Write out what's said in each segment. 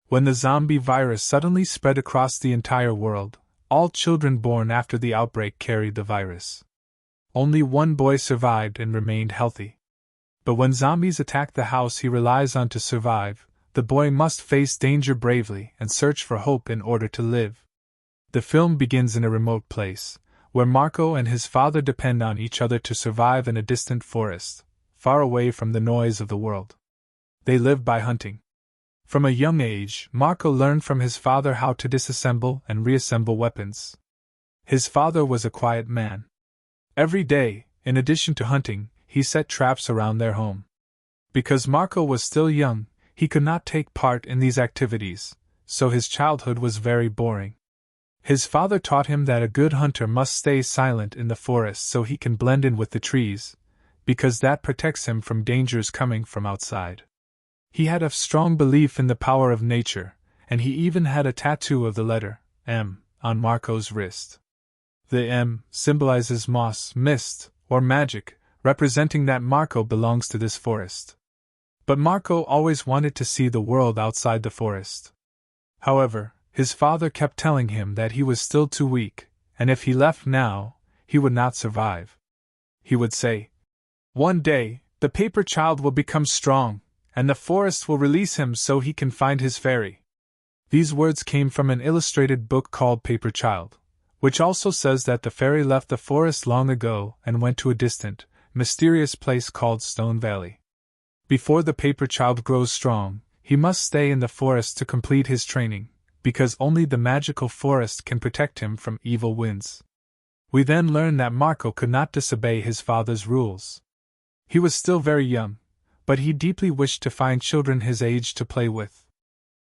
When the zombie virus suddenly spread across the entire world, all children born after the outbreak carried the virus. Only one boy survived and remained healthy. But when zombies attack the house he relies on to survive, the boy must face danger bravely and search for hope in order to live. The film begins in a remote place, where Marco and his father depend on each other to survive in a distant forest, far away from the noise of the world. They live by hunting. From a young age, Marco learned from his father how to disassemble and reassemble weapons. His father was a quiet man. Every day, in addition to hunting, he set traps around their home. Because Marco was still young, he could not take part in these activities, so his childhood was very boring. His father taught him that a good hunter must stay silent in the forest so he can blend in with the trees, because that protects him from dangers coming from outside. He had a strong belief in the power of nature, and he even had a tattoo of the letter M on Marco's wrist. The M symbolizes moss, mist, or magic, representing that Marco belongs to this forest. But Marco always wanted to see the world outside the forest. However, his father kept telling him that he was still too weak, and if he left now, he would not survive. He would say, "One day, the paper child will become strong, and the forest will release him so he can find his fairy." These words came from an illustrated book called Paper Child, which also says that the fairy left the forest long ago and went to a distant, mysterious place called Stone Valley. Before the paper child grows strong, he must stay in the forest to complete his training, because only the magical forest can protect him from evil winds. We then learn that Marco could not disobey his father's rules. He was still very young, but he deeply wished to find children his age to play with.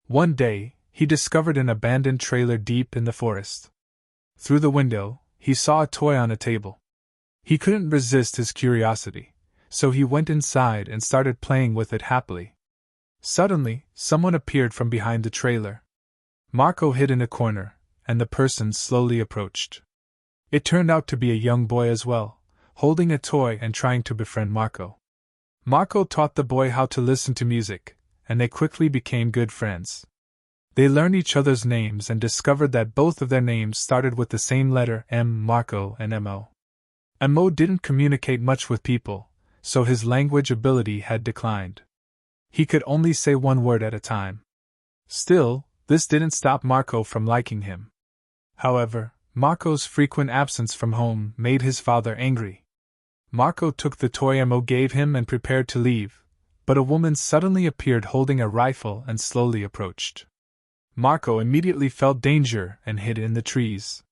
One day, he discovered an abandoned trailer deep in the forest. Through the window, he saw a toy on a table. He couldn't resist his curiosity, so he went inside and started playing with it happily. Suddenly, someone appeared from behind the trailer. Marco hid in a corner, and the person slowly approached. It turned out to be a young boy as well, holding a toy and trying to befriend Marco. Marco taught the boy how to listen to music, and they quickly became good friends. They learned each other's names and discovered that both of their names started with the same letter M. Marco and Mo. Mo didn't communicate much with people, so his language ability had declined. He could only say one word at a time. Still, this didn't stop Marco from liking him. However, Marco's frequent absence from home made his father angry. Marco took the toy Mo gave him and prepared to leave, but a woman suddenly appeared holding a rifle and slowly approached. Marco immediately felt danger and hid in the trees.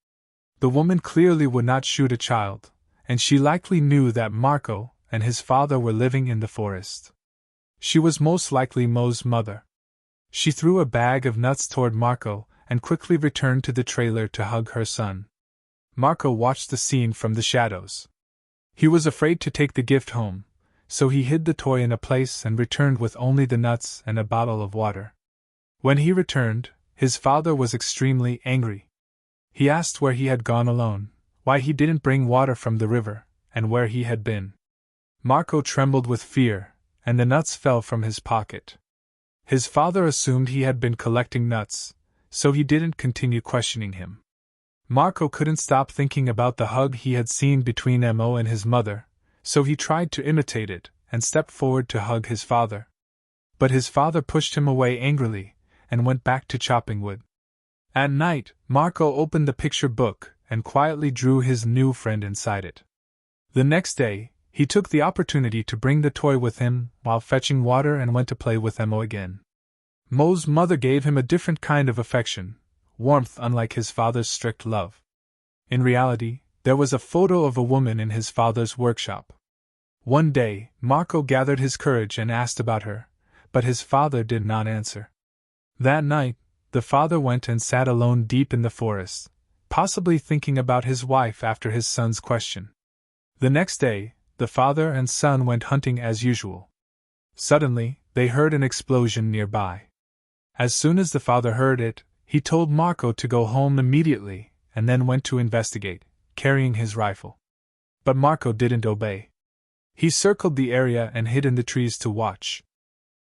The woman clearly would not shoot a child, and she likely knew that Marco and his father were living in the forest. She was most likely Mo's mother. She threw a bag of nuts toward Marco and quickly returned to the trailer to hug her son. Marco watched the scene from the shadows. He was afraid to take the gift home, so he hid the toy in a place and returned with only the nuts and a bottle of water. When he returned, his father was extremely angry. He asked where he had gone alone, why he didn't bring water from the river, and where he had been. Marco trembled with fear, and the nuts fell from his pocket. His father assumed he had been collecting nuts, so he didn't continue questioning him. Marco couldn't stop thinking about the hug he had seen between Mo and his mother, so he tried to imitate it and stepped forward to hug his father. But his father pushed him away angrily and went back to chopping wood. At night, Marco opened the picture book and quietly drew his new friend inside it. The next day, he took the opportunity to bring the toy with him while fetching water and went to play with Mo again. Mo's mother gave him a different kind of affection, warmth unlike his father's strict love. In reality, there was a photo of a woman in his father's workshop. One day, Marco gathered his courage and asked about her, but his father did not answer. That night, the father went and sat alone deep in the forest, possibly thinking about his wife after his son's question. The next day, the father and son went hunting as usual. Suddenly, they heard an explosion nearby. As soon as the father heard it, he told Marco to go home immediately, and then went to investigate, carrying his rifle. But Marco didn't obey. He circled the area and hid in the trees to watch.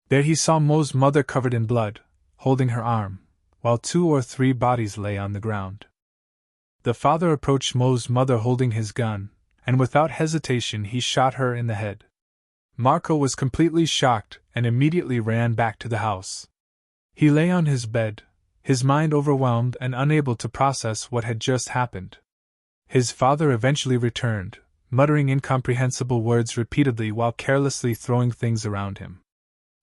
There he saw Mo's mother covered in blood, holding her arm, while 2 or 3 bodies lay on the ground. The father approached Mo's mother holding his gun, and without hesitation he shot her in the head. Marco was completely shocked and immediately ran back to the house. He lay on his bed, his mind overwhelmed and unable to process what had just happened. His father eventually returned, muttering incomprehensible words repeatedly while carelessly throwing things around him.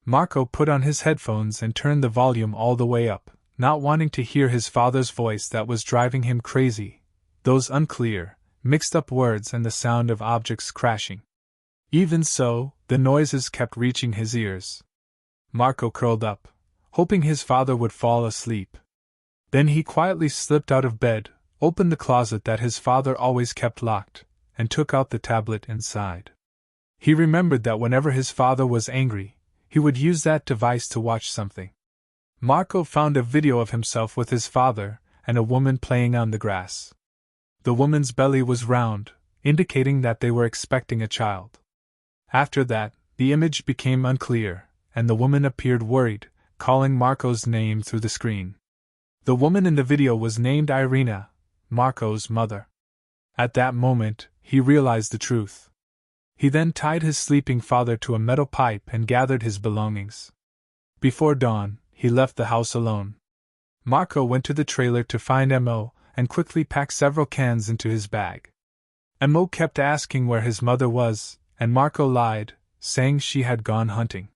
Marco put on his headphones and turned the volume all the way up, not wanting to hear his father's voice that was driving him crazy, those unclear, mixed-up words and the sound of objects crashing. Even so, the noises kept reaching his ears. Marco curled up, hoping his father would fall asleep. Then he quietly slipped out of bed, opened the closet that his father always kept locked, and took out the tablet inside. He remembered that whenever his father was angry, he would use that device to watch something. Marco found a video of himself with his father and a woman playing on the grass. The woman's belly was round, indicating that they were expecting a child. After that, the image became unclear, and the woman appeared worried, calling Marco's name through the screen. The woman in the video was named Irina, Marco's mother. At that moment, he realized the truth. He then tied his sleeping father to a metal pipe and gathered his belongings. Before dawn, he left the house alone. Marco went to the trailer to find Mo and quickly packed several cans into his bag. Mo kept asking where his mother was, and Marco lied, saying she had gone hunting.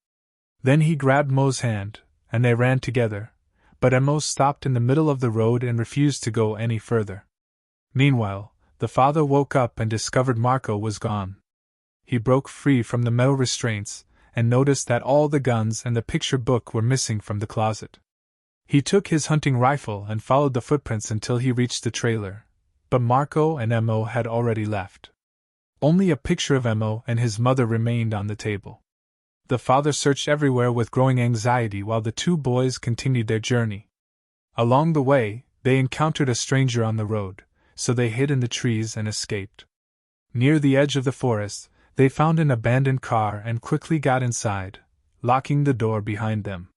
Then he grabbed Mo's hand, and they ran together, but Mo stopped in the middle of the road and refused to go any further. Meanwhile, the father woke up and discovered Marco was gone. He broke free from the metal restraints and noticed that all the guns and the picture book were missing from the closet. He took his hunting rifle and followed the footprints until he reached the trailer, but Marco and Mo had already left. Only a picture of Mo and his mother remained on the table. The father searched everywhere with growing anxiety while the 2 boys continued their journey. Along the way, they encountered a stranger on the road, so they hid in the trees and escaped. Near the edge of the forest, they found an abandoned car and quickly got inside, locking the door behind them.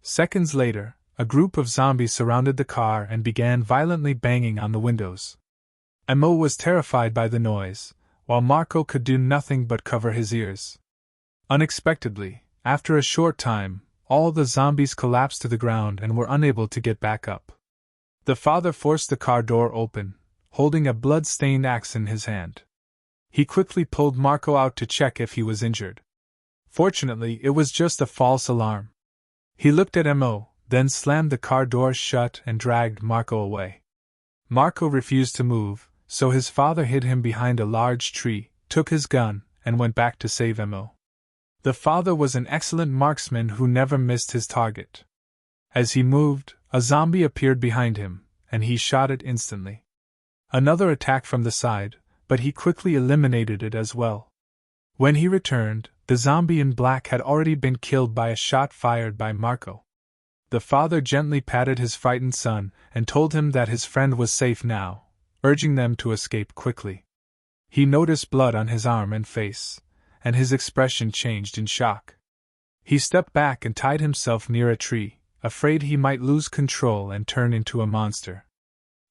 Seconds later, a group of zombies surrounded the car and began violently banging on the windows. Mo was terrified by the noise, while Marco could do nothing but cover his ears. Unexpectedly, after a short time, all the zombies collapsed to the ground and were unable to get back up. The father forced the car door open, holding a blood-stained axe in his hand. He quickly pulled Marco out to check if he was injured. Fortunately, it was just a false alarm. He looked at Mo, then slammed the car door shut and dragged Marco away. Marco refused to move, so his father hid him behind a large tree, took his gun, and went back to save Mo. The father was an excellent marksman who never missed his target. As he moved, a zombie appeared behind him, and he shot it instantly. Another attacked from the side, but he quickly eliminated it as well. When he returned, the zombie in black had already been killed by a shot fired by Marco. The father gently patted his frightened son and told him that his friend was safe now, urging them to escape quickly. He noticed blood on his arm and face, and his expression changed in shock. He stepped back and tied himself near a tree, afraid he might lose control and turn into a monster.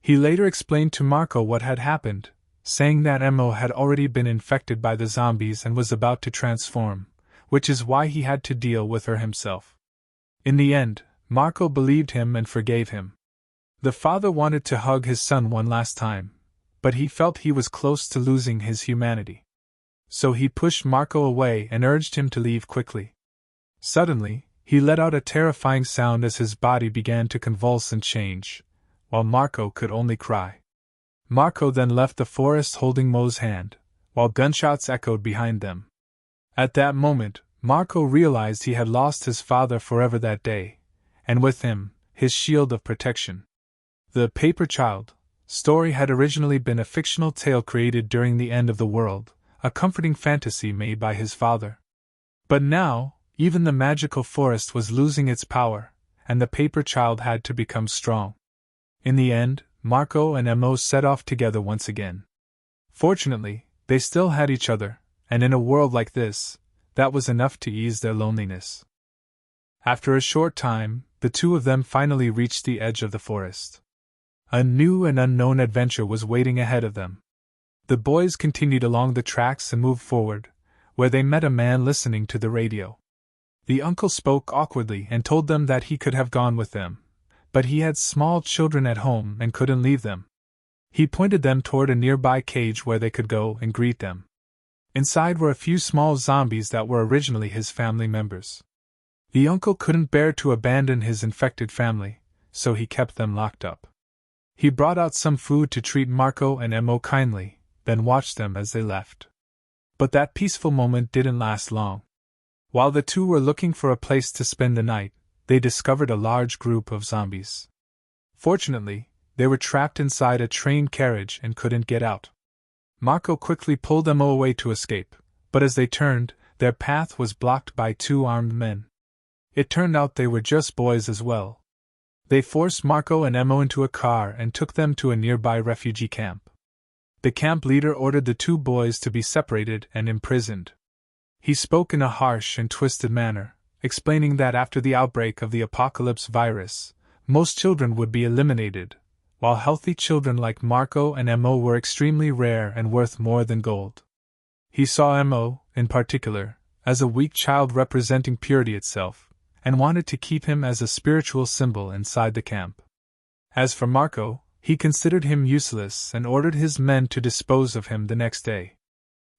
He later explained to Marco what had happened, saying that Mo had already been infected by the zombies and was about to transform, which is why he had to deal with her himself. In the end, Marco believed him and forgave him. The father wanted to hug his son one last time, but he felt he was close to losing his humanity. So he pushed Marco away and urged him to leave quickly. Suddenly, he let out a terrifying sound as his body began to convulse and change, while Marco could only cry. Marco then left the forest holding Mo's hand, while gunshots echoed behind them. At that moment, Marco realized he had lost his father forever that day, and with him, his shield of protection. The Paper Child story had originally been a fictional tale created during the end of the world, a comforting fantasy made by his father. But now, even the magical forest was losing its power, and the Paper Child had to become strong. In the end, Marco and Mo set off together once again. Fortunately, they still had each other, and in a world like this, that was enough to ease their loneliness. After a short time, the two of them finally reached the edge of the forest. A new and unknown adventure was waiting ahead of them. The boys continued along the tracks and moved forward, where they met a man listening to the radio. The uncle spoke awkwardly and told them that he could have gone with them, but he had small children at home and couldn't leave them. He pointed them toward a nearby cage where they could go and greet them. Inside were a few small zombies that were originally his family members. The uncle couldn't bear to abandon his infected family, so he kept them locked up. He brought out some food to treat Marco and Emo kindly, then watched them as they left. But that peaceful moment didn't last long. While the two were looking for a place to spend the night, they discovered a large group of zombies. Fortunately, they were trapped inside a train carriage and couldn't get out. Marco quickly pulled Emo away to escape, but as they turned, their path was blocked by two armed men. It turned out they were just boys as well. They forced Marco and Emo into a car and took them to a nearby refugee camp. The camp leader ordered the two boys to be separated and imprisoned. He spoke in a harsh and twisted manner, explaining that after the outbreak of the apocalypse virus, most children would be eliminated, while healthy children like Marco and Emo were extremely rare and worth more than gold. He saw Emo, in particular, as a weak child representing purity itself, and wanted to keep him as a spiritual symbol inside the camp. As for Marco, he considered him useless and ordered his men to dispose of him the next day.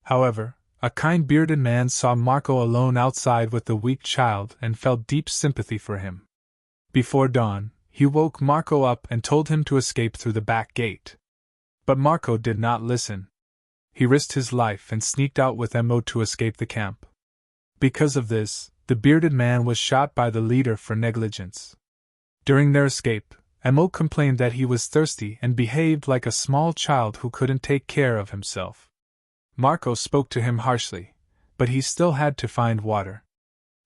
However, a kind bearded man saw Marco alone outside with the weak child and felt deep sympathy for him. Before dawn, he woke Marco up and told him to escape through the back gate. But Marco did not listen. He risked his life and sneaked out with Emo to escape the camp. Because of this, the bearded man was shot by the leader for negligence. During their escape, Emo complained that he was thirsty and behaved like a small child who couldn't take care of himself. Marco spoke to him harshly, but he still had to find water.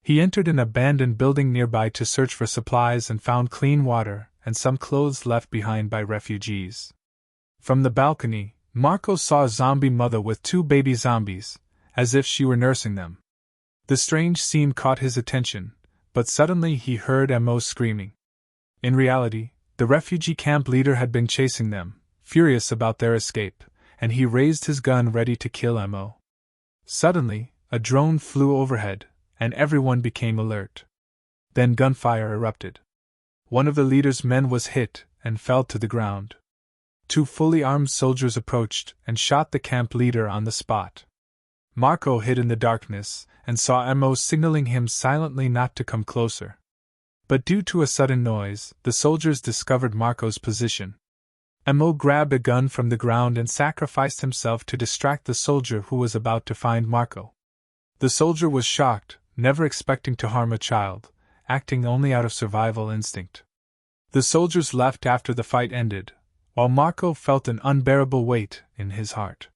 He entered an abandoned building nearby to search for supplies and found clean water and some clothes left behind by refugees. From the balcony, Marco saw a zombie mother with two baby zombies, as if she were nursing them. The strange scene caught his attention, but suddenly he heard Emo screaming. In reality, the refugee camp leader had been chasing them, furious about their escape, and he raised his gun ready to kill Emo. Suddenly, a drone flew overhead, and everyone became alert. Then gunfire erupted. One of the leader's men was hit and fell to the ground. Two fully armed soldiers approached and shot the camp leader on the spot. Marco hid in the darkness and saw Emo signaling him silently not to come closer. But due to a sudden noise, the soldiers discovered Marco's position. Emo grabbed a gun from the ground and sacrificed himself to distract the soldier who was about to find Marco. The soldier was shocked, never expecting to harm a child, acting only out of survival instinct. The soldiers left after the fight ended, while Marco felt an unbearable weight in his heart.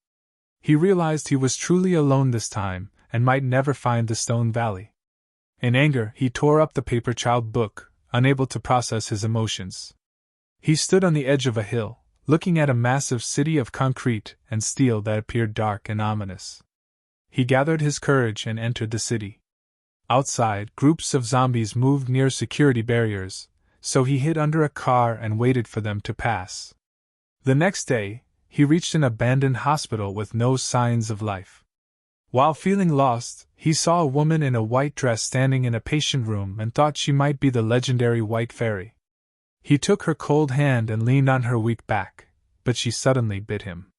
He realized he was truly alone this time and might never find the Stone Valley. In anger, he tore up the paper child book, unable to process his emotions. He stood on the edge of a hill, looking at a massive city of concrete and steel that appeared dark and ominous. He gathered his courage and entered the city. Outside, groups of zombies moved near security barriers, so he hid under a car and waited for them to pass. The next day, he reached an abandoned hospital with no signs of life. While feeling lost, he saw a woman in a white dress standing in a patient room and thought she might be the legendary White Fairy. He took her cold hand and leaned on her weak back, but she suddenly bit him.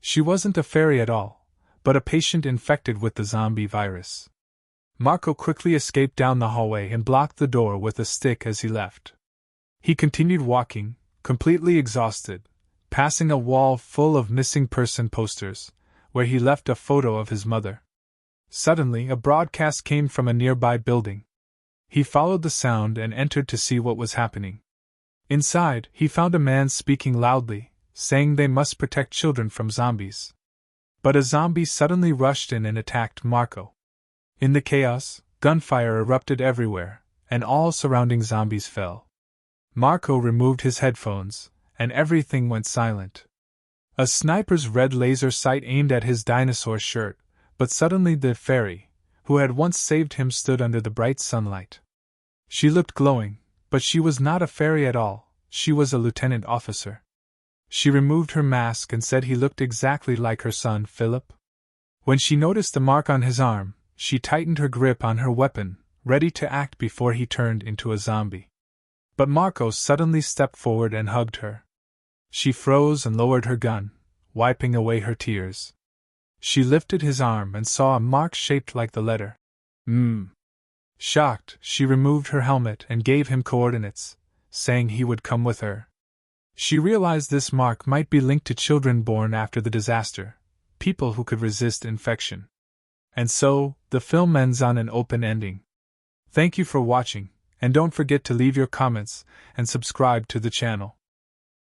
She wasn't a fairy at all, but a patient infected with the zombie virus. Marco quickly escaped down the hallway and blocked the door with a stick as he left. He continued walking, completely exhausted, passing a wall full of missing person posters, where he left a photo of his mother. Suddenly, a broadcast came from a nearby building. He followed the sound and entered to see what was happening. Inside, he found a man speaking loudly, saying they must protect children from zombies. But a zombie suddenly rushed in and attacked Marco. In the chaos, gunfire erupted everywhere, and all surrounding zombies fell. Marco removed his headphones, and everything went silent. A sniper's red laser sight aimed at his dinosaur shirt, but suddenly the fairy, who had once saved him, stood under the bright sunlight. She looked glowing, But she was not a fairy at all, she was a lieutenant officer. She removed her mask and said he looked exactly like her son Philip. When she noticed the mark on his arm, she tightened her grip on her weapon, ready to act before he turned into a zombie. But Marco suddenly stepped forward and hugged her. She froze and lowered her gun, wiping away her tears. She lifted his arm and saw a mark shaped like the letter M. Shocked, she removed her helmet and gave him coordinates, saying he would come with her. She realized this mark might be linked to children born after the disaster, people who could resist infection. And so, the film ends on an open ending. Thank you for watching, and don't forget to leave your comments and subscribe to the channel.